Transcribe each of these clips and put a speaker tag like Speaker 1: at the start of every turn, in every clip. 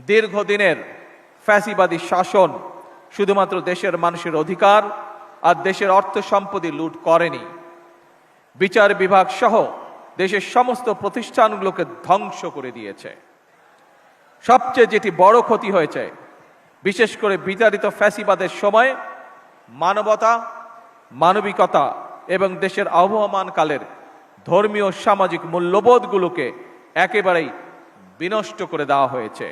Speaker 1: দীর্ঘদিনের ফ্যাসিবাদী শাসন শুধুমাত্র দেশের মানুষের অধিকার আর দেশের অর্থ সম্পত্তি লুট করেনি, বিচার বিভাগ সহ দেশের সমস্ত প্রতিষ্ঠানগুলোকে ধ্বংস করে দিয়েছে। সবচেয়ে যেটি বড় ক্ষতি হয়েছে, বিশেষ করে বিতাড়িত ফ্যাসিবাদের সময় মানবতা, মানবিকতা এবং দেশের আবহমানকালের ধর্মীয় সামাজিক মূল্যবোধগুলোকে একেবারেই বিনষ্ট করে দেওয়া হয়েছে।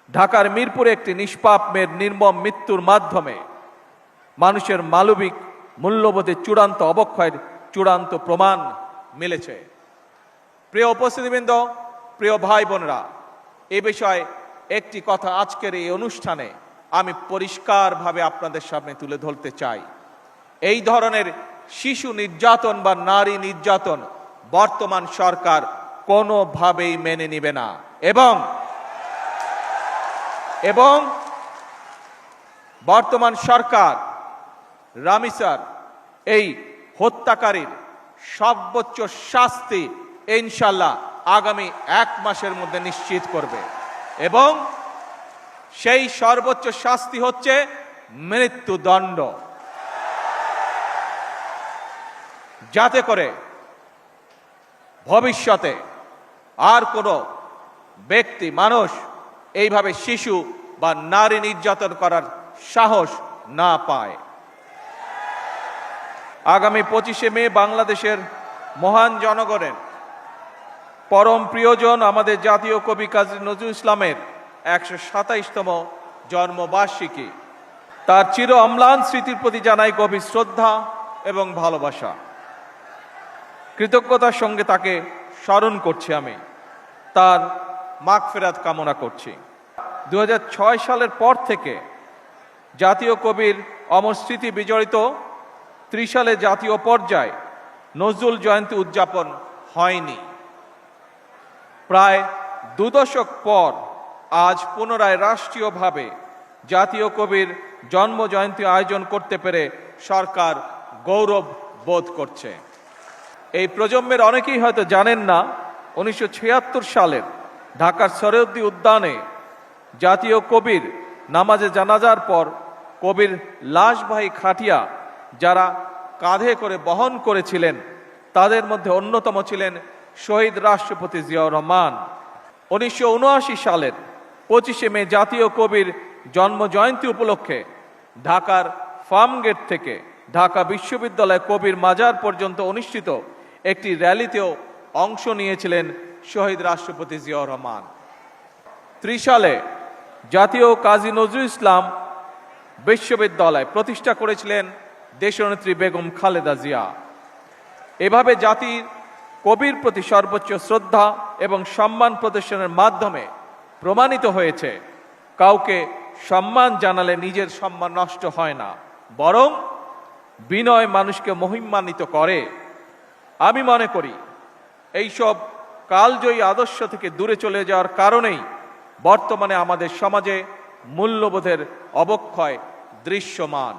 Speaker 1: ঢাকার মিরপুরে একটি নিষ্পাপ মেয়ের নির্মম মৃত্যুর মাধ্যমে মানুষের মানবিক মূল্যবোধের চূড়ান্ত অবক্ষয়ের চূড়ান্ত প্রমাণ মিলেছে। প্রিয় উপস্থিতিবৃন্দ, প্রিয় ভাই বোনেরা, এ বিষয়ে একটি কথা আজকের এই অনুষ্ঠানে আমি পরিষ্কারভাবে আপনাদের সামনে তুলে ধরতে চাই। এই ধরনের শিশু নির্যাতন বা নারী নির্যাতন বর্তমান সরকার কোনোভাবেই মেনে নেবে না এবং বর্তমান সরকার রামিসার এই হত্যাকারীর সর্বোচ্চ শাস্তি ইনশাআল্লাহ আগামী 1 মাসের মধ্যে নিশ্চিত করবে এবং সেই সর্বোচ্চ শাস্তি হচ্ছে মৃত্যুদণ্ড, যাতে করে ভবিষ্যতে আর কোনো ব্যক্তি মানুষ এইভাবে শিশু বা নারী নির্যাতন করার সাহস না পায়। আগামী 25শে মে বাংলাদেশের মহান জনগণের পরম প্রিয়জন আমাদের জাতীয় কবি কাজী নজরুল ইসলামের 127তম জন্মবার্ষিকী। তার চির অম্লান স্মৃতির প্রতি জানাই গভীর শ্রদ্ধা এবং ভালোবাসা। কৃতজ্ঞতার সঙ্গে তাকে স্মরণ করছি, আমি তার মাগফিরাত কামনা করছি। 2006 সালের পর থেকে জাতীয় কবির অমর স্মৃতি বিজড়িত ত্রিশালে জাতীয় পর্যায়ে নজরুল জয়ন্তী উদযাপন হয়নি। প্রায় 2 দশক পর আজ পুনরায় রাষ্ট্রীয়ভাবে জাতীয় কবির জন্ম জয়ন্তী আয়োজন করতে পেরে সরকার গৌরব বোধ করছে। এই প্রজন্মের অনেকেই হয়তো জানেন না, 1976 সালের ঢাকার সরোয়ার্দী উদ্যানে জাতীয় কবির নামাজে জানাজার পর কবির লাশবাহী খাটিয়া যারা কাঁধে করে বহন করেছিলেন তাদের মধ্যে অন্যতম ছিলেন শহীদ রাষ্ট্রপতি জিয়াউর রহমান। 1979 সালের 25শে মে জাতীয় কবির জন্ম জয়ন্তী উপলক্ষে ঢাকার ফার্মগেট থেকে ঢাকা বিশ্ববিদ্যালয় কবির মাজার পর্যন্ত অনুষ্ঠিত একটি র্যালিতেও অংশ নিয়েছিলেন শহীদ রাষ্ট্রপতি জিয়াউর রহমান। 30 সালে জাতীয় কাজী নজরুল ইসলাম বিশ্ববিদ্যালয় প্রতিষ্ঠা করেছিলেন দেশনেত্রী বেগম খালেদা জিয়া। এভাবে জাতির কবির প্রতি সর্বোচ্চ শ্রদ্ধা এবং সম্মান প্রদর্শনের মাধ্যমে প্রমাণিত হয়েছে কাউকে সম্মান জানালে নিজের সম্মান নষ্ট হয় না, বরং বিনয় মানুষকে মহিমান্বিত করে। আমি মনে করি এইসব কালজয়ী আদর্শ থেকে দূরে চলে যাওয়ার কারণেই বর্তমানে আমাদের সমাজে মূল্যবোধের অবক্ষয় দৃশ্যমান।